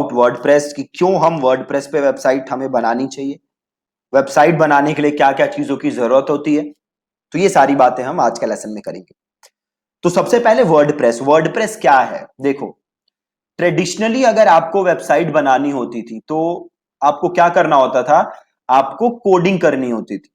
About WordPress कि क्यों हम वर्डप्रेस पे वेबसाइट हमें बनानी चाहिए, वेबसाइट बनाने के लिए क्या क्या चीजों की जरूरत होती है। तो ये सारी बातें हम आज के लेसन में करेंगे। तो सबसे पहले वर्डप्रेस, वर्डप्रेस क्या है? देखो, ट्रेडिशनली अगर आपको वेबसाइट बनानी होती थी तो आपको क्या करना होता था? आपको कोडिंग करनी होती थी,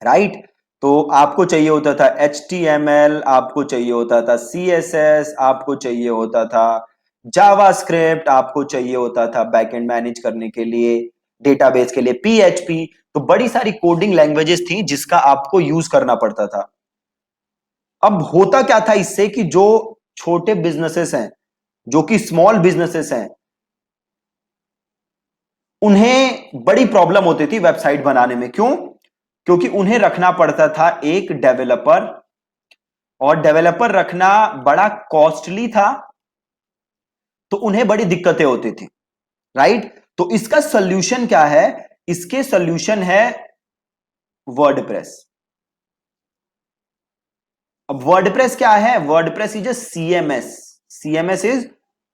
राइट? तो आपको चाहिए होता था HTML, आपको चाहिए होता था CSS, आपको चाहिए होता था जावास्क्रिप्ट, आपको चाहिए होता था बैकएंड मैनेज करने के लिए, डेटाबेस के लिए PHP। तो बड़ी सारी कोडिंग लैंग्वेजेस थी जिसका आपको यूज करना पड़ता था। अब होता क्या था इससे कि जो छोटे बिजनेसेस हैं, जो कि स्मॉल बिजनेसेस हैं, उन्हें बड़ी प्रॉब्लम होती थी वेबसाइट बनाने में। क्यों? क्योंकि उन्हें रखना पड़ता था एक डेवलपर, और डेवलपर रखना बड़ा कॉस्टली था, तो उन्हें बड़ी दिक्कतें होती थी, राइट? तो इसका सॉल्यूशन क्या है? इसके सॉल्यूशन है वर्डप्रेस। अब वर्डप्रेस क्या है? WordPress is a CMS। CMS is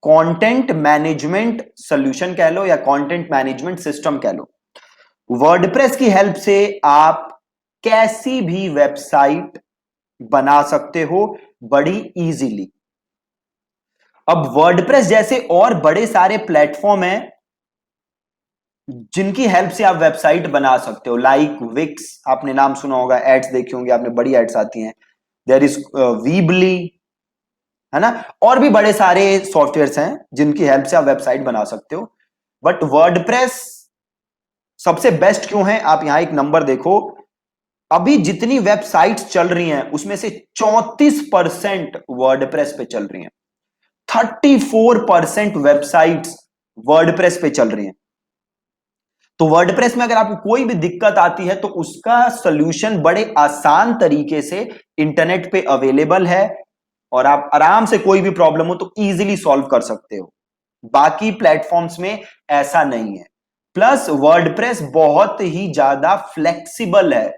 content management solution कह लो, या कंटेंट मैनेजमेंट सिस्टम कह लो। वर्डप्रेस की हेल्प से आप कैसी भी वेबसाइट बना सकते हो बड़ी इजीली। अब वर्डप्रेस जैसे और बड़े सारे प्लेटफॉर्म हैं जिनकी हेल्प से आप वेबसाइट बना सकते हो, लाइक विक्स, आपने नाम सुना होगा, एड्स देखी होंगी आपने, बड़ी एड्स आती हैं। देयर इज वीबली, है ना? और भी बड़े सारे सॉफ्टवेयर्स हैं जिनकी हेल्प से आप वेबसाइट बना सकते हो। बट वर्डप्रेस सबसे बेस्ट क्यों है? आप यहां एक नंबर देखो, अभी जितनी वेबसाइट्स चल रही हैं उसमें से 34% वर्डप्रेस पे चल रही हैं। 34% वेबसाइट्स वर्डप्रेस पे चल रही हैं। तो वर्डप्रेस में अगर आपको कोई भी दिक्कत आती है तो उसका सॉल्यूशन बड़े आसान तरीके से इंटरनेट पे अवेलेबल है, और आप आराम से कोई भी प्रॉब्लम हो तो इजीली सॉल्व कर सकते हो। बाकी प्लेटफॉर्म्स में ऐसा नहीं है। प्लस वर्डप्रेस बहुत ही ज्यादा फ्लेक्सिबल है,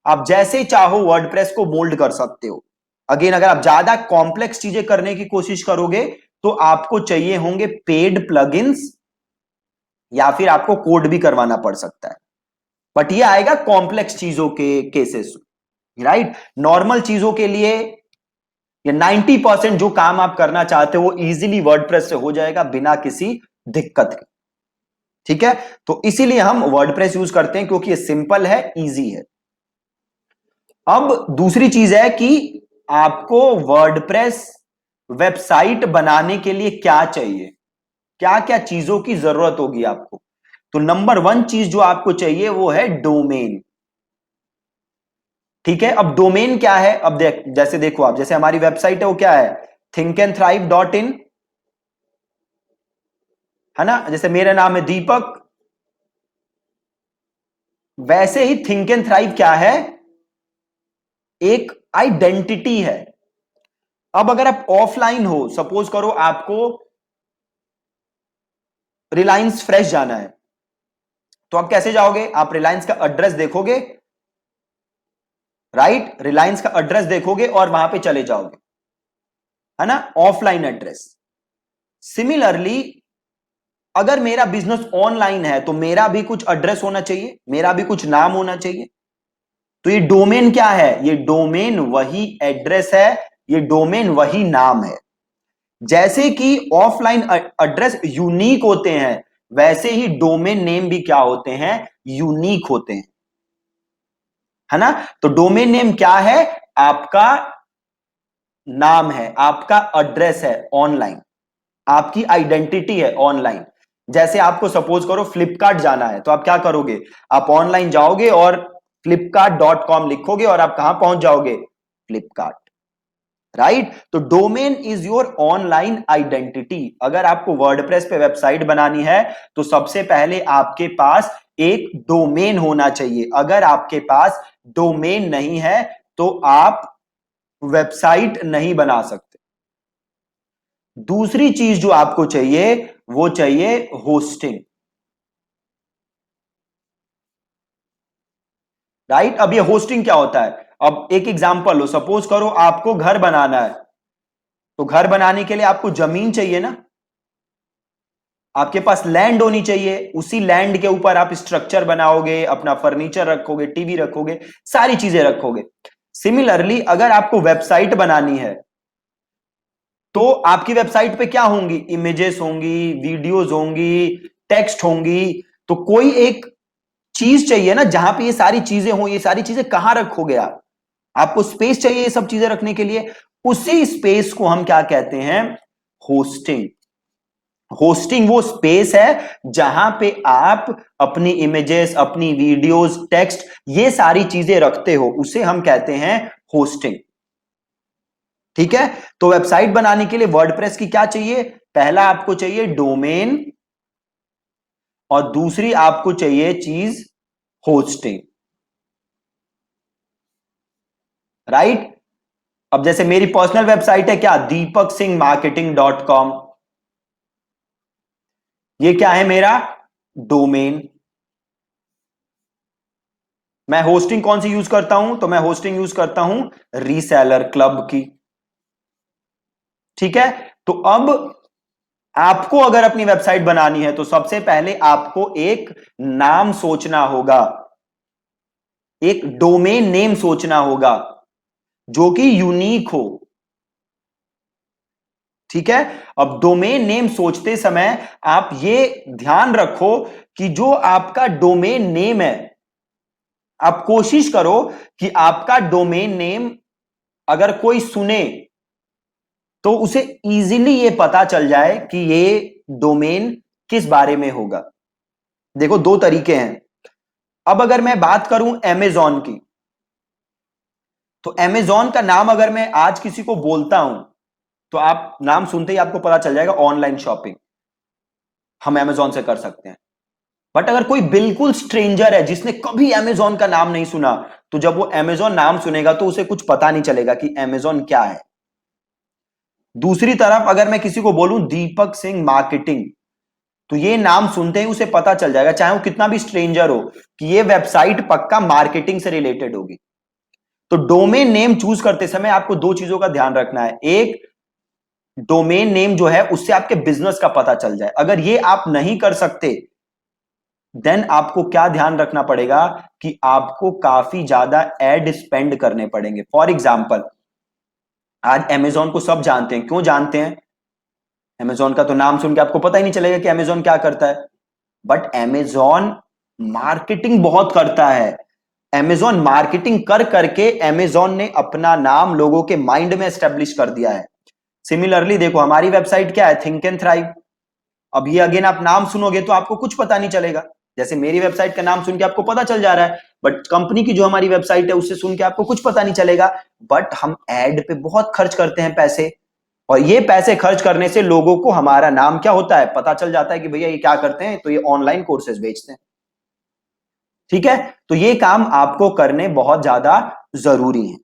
आप जैसे चाहो वर्डप्रेस को मोल्ड कर सकते हो। अगेन, अगर आप ज्यादा कॉम्प्लेक्स चीजें करने की कोशिश करोगे तो आपको चाहिए होंगे पेड प्लगइन्स, या फिर आपको कोड भी करवाना पड़ सकता है। बट ये आएगा कॉम्प्लेक्स चीजों के केसेस, राइट? नॉर्मल चीजों के लिए ये 90% जो काम आप करना चाहते हो वो इजीली वर्डप्रेस से हो जाएगा बिना किसी दिक्कत के। ठीक है? तो इसीलिए हम वर्डप्रेस यूज करते हैं, क्योंकि ये सिंपल है, इजी है। अब दूसरी चीज है कि आपको वर्डप्रेस वेबसाइट बनाने के लिए क्या चाहिए, क्या क्या चीजों की जरूरत होगी आपको। तो नंबर 1 चीज जो आपको चाहिए वो है डोमेन। ठीक है? अब डोमेन क्या है? अब जैसे देखो आप, जैसे हमारी वेबसाइट है वो क्या है? thinkandthrive.in, है ना? जैसे मेरा नाम है दीपक, वैसे ही थिंक एंड थ्राइव क्या है? एक आइडेंटिटी है। अब अगर आप ऑफलाइन हो, सपोज करो आपको रिलायंस फ्रेश जाना है, तो आप कैसे जाओगे? आप रिलायंस का एड्रेस देखोगे, राइट? रिलायंस का एड्रेस देखोगे और वहां पे चले जाओगे, है ना? Offline address. सिमिलरली अगर मेरा बिजनेस ऑनलाइन है तो मेरा भी कुछ एड्रेस होना चाहिए, मेरा भी कुछ नाम होना चाहिए। तो ये डोमेन क्या है? ये डोमेन वही एड्रेस है, ये डोमेन वही नाम है। जैसे कि ऑफलाइन एड्रेस यूनिक होते हैं, वैसे ही डोमेन नेम भी क्या होते हैं? यूनिक होते हैं, है ना? तो डोमेन नेम क्या है? आपका नाम है, आपका एड्रेस है ऑनलाइन, आपकी आइडेंटिटी है ऑनलाइन। जैसे आपको सपोज करो फ्लिपकार्ट जाना है, तो आप क्या करोगे? आप ऑनलाइन जाओगे और flipkart.com लिखोगे और आप कहां पहुंच जाओगे? फ्लिपकार्ट, राइट? तो domain is your online identity. अगर आपको वर्डप्रेस पे वेबसाइट बनानी है तो सबसे पहले आपके पास एक डोमेन होना चाहिए। अगर आपके पास डोमेन नहीं है तो आप वेबसाइट नहीं बना सकते। दूसरी चीज जो आपको चाहिए वो चाहिए होस्टिंग, राइट? अब ये होस्टिंग क्या होता है? अब एक एग्जांपल लो, सपोज करो आपको घर बनाना है, तो घर बनाने के लिए आपको जमीन चाहिए ना, आपके पास लैंड होनी चाहिए, उसी लैंड के ऊपर आप स्ट्रक्चर बनाओगे, अपना फर्नीचर रखोगे, टीवी रखोगे, सारी चीजें रखोगे। सिमिलरली अगर आपको वेबसाइट बनानी है तो आपकी वेबसाइट पे क्या होंगी? इमेजेस होंगी, वीडियोस होंगी, टेक्स्ट होंगी। तो कोई एक चीज चाहिए ना जहां पे ये सारी चीजें हो। ये सारी चीजें कहां रखोगे आप? आपको स्पेस चाहिए ये सब चीजें रखने के लिए। उसी स्पेस को हम क्या कहते हैं? होस्टिंग। होस्टिंग वो स्पेस है जहां पे आप अपनी इमेजेस, अपनी वीडियोस, टेक्स्ट, ये सारी चीजें रखते हो, उसे हम कहते हैं होस्टिंग। ठीक है? तो वेबसाइट बनाने के लिए वर्डप्रेस की क्या चाहिए? पहला आपको चाहिए डोमेन, और दूसरी आपको चाहिए चीज होस्टिंग। राइट? अब जैसे मेरी पर्सनल वेबसाइट है क्या? deepaksinghmarketing.com। ये क्या है मेरा? डोमेन। मैं होस्टिंग कौन सी यूज करता हूं? तो मैं होस्टिंग यूज करता हूं रीसेलर क्लब की। ठीक है? तो अब आपको अगर अपनी वेबसाइट बनानी है तो सबसे पहले आपको एक नाम सोचना होगा, एक डोमेन नेम सोचना होगा जो कि यूनिक हो। ठीक है? अब डोमेन नेम सोचते समय आप ये ध्यान रखो कि जो आपका डोमेन नेम है, आप कोशिश करो कि आपका डोमेन नेम अगर कोई सुने तो उसे इजीली ये पता चल जाए कि ये डोमेन किस बारे में होगा। देखो दो तरीके हैं। अब अगर मैं बात करूं Amazon की, तो Amazon का नाम अगर मैं आज किसी को बोलता हूं तो आप नाम सुनते ही आपको पता चल जाएगा ऑनलाइन शॉपिंग, हम Amazon से कर सकते हैं। बट अगर कोई बिल्कुल स्ट्रेंजर है जिसने कभी Amazon का नाम नहीं सुना, तो जब वो Amazon नाम सुनेगा तो उसे कुछ पता नहीं चलेगा कि Amazon क्या है। दूसरी तरफ अगर मैं किसी को बोलूं दीपक सिंह मार्केटिंग, तो ये नाम सुनते ही उसे पता चल जाएगा, चाहे वो कितना भी स्ट्रेंजर हो, कि ये वेबसाइट पक्का मार्केटिंग से रिलेटेड होगी। तो डोमेन नेम चूज करते समय आपको दो चीजों का ध्यान रखना है। एक, डोमेन नेम जो है उससे आपके बिजनेस का पता चल जाए। अगर ये आप नहीं कर सकते, देन आपको क्या ध्यान रखना पड़ेगा कि आपको काफी ज्यादा एड स्पेंड करने पड़ेंगे। फॉर एग्जाम्पल, आज Amazon को सब जानते हैं। क्यों जानते हैं? Amazon का तो नाम सुन के आपको पता ही नहीं चलेगा कि Amazon क्या करता है। बट Amazon मार्केटिंग बहुत करता है। Amazon मार्केटिंग कर करके Amazon ने अपना नाम लोगों के माइंड में एस्टेब्लिश कर दिया है। सिमिलरली देखो हमारी वेबसाइट क्या है? Think and thrive. अब ये अगेन आप नाम सुनोगे तो आपको कुछ पता नहीं चलेगा। जैसे मेरी वेबसाइट का नाम सुन के आपको पता चल जा रहा है, बट कंपनी की जो हमारी वेबसाइट है उससे सुन के आपको कुछ पता नहीं चलेगा। बट हम एड पे बहुत खर्च करते हैं पैसे, और ये पैसे खर्च करने से लोगों को हमारा नाम क्या होता है पता चल जाता है कि भैया ये क्या करते हैं, तो ये ऑनलाइन कोर्सेज बेचते हैं। ठीक है? तो ये काम आपको करने बहुत ज्यादा जरूरी है।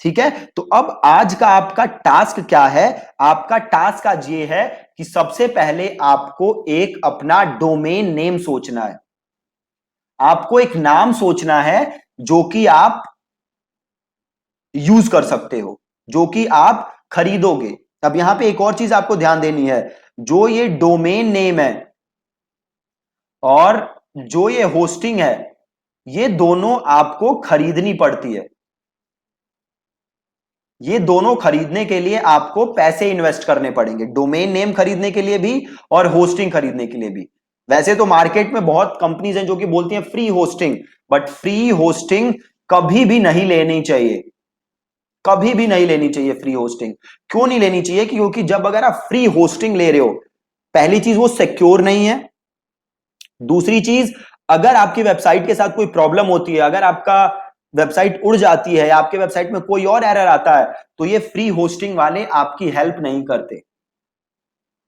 ठीक है? तो अब आज का आपका टास्क क्या है? आपका टास्क आज ये है कि सबसे पहले आपको एक अपना डोमेन नेम सोचना है। आपको एक नाम सोचना है जो कि आप यूज कर सकते हो, जो कि आप खरीदोगे। अब यहां पे एक और चीज आपको ध्यान देनी है, जो ये डोमेन नेम है और जो ये होस्टिंग है, ये दोनों आपको खरीदनी पड़ती है। ये दोनों खरीदने के लिए आपको पैसे इन्वेस्ट करने पड़ेंगे, डोमेन नेम खरीदने के लिए भी और होस्टिंग खरीदने के लिए भी। वैसे तो मार्केट में बहुत कंपनीज हैं जो कि बोलती हैं free hosting, but free hosting कभी भी नहीं लेनी चाहिए। कभी भी नहीं लेनी चाहिए फ्री होस्टिंग। क्यों नहीं लेनी चाहिए? क्योंकि जब अगर आप फ्री होस्टिंग ले रहे हो, पहली चीज वो सिक्योर नहीं है। दूसरी चीज, अगर आपकी वेबसाइट के साथ कोई प्रॉब्लम होती है, अगर आपका वेबसाइट उड़ जाती है या आपके वेबसाइट में कोई और एरर आता है, तो ये फ्री होस्टिंग वाले आपकी हेल्प नहीं करते।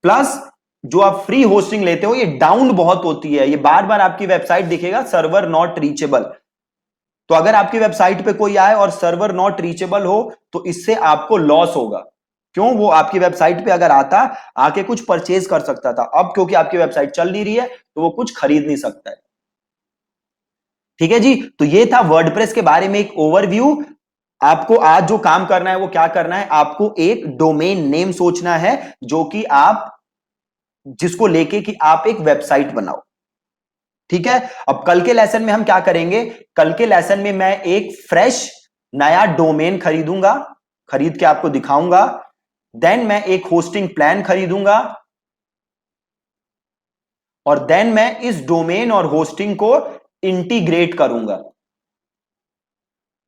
प्लस जो आप फ्री होस्टिंग लेते हो ये डाउन बहुत होती है, ये बार बार आपकी वेबसाइट दिखेगा सर्वर नॉट रीचेबल। तो अगर आपकी वेबसाइट पे कोई आए और सर्वर नॉट रीचेबल हो, तो इससे आपको लॉस होगा। क्यों? वो आपकी वेबसाइट पे अगर आता, आके कुछ परचेज कर सकता था, अब क्योंकि आपकी वेबसाइट चल नहीं रही है तो वो कुछ खरीद नहीं सकता है। ठीक है जी? तो ये था वर्डप्रेस के बारे में एक ओवरव्यू। आपको आज जो काम करना है वो क्या करना है? आपको एक डोमेन नेम सोचना है जो कि आप जिसको लेके कि आप एक वेबसाइट बनाओ। ठीक है, अब कल के लेसन में हम क्या करेंगे, कल के लेसन में मैं एक फ्रेश नया डोमेन खरीदूंगा, खरीद के आपको दिखाऊंगा। देन मैं एक होस्टिंग प्लान खरीदूंगा और देन मैं इस डोमेन और होस्टिंग को इंटीग्रेट करूंगा।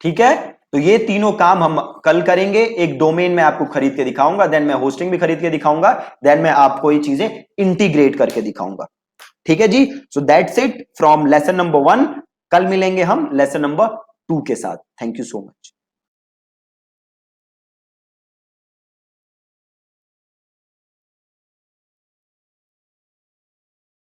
ठीक है, तो ये तीनों काम हम कल करेंगे। एक डोमेन में आपको खरीद के दिखाऊंगा, देन मैं होस्टिंग भी खरीद के दिखाऊंगा, देन मैं आपको ये चीजें इंटीग्रेट करके दिखाऊंगा। ठीक है जी, so that's it from lesson number 1। कल मिलेंगे हम लेसन नंबर 2 के साथ। Thank you so much.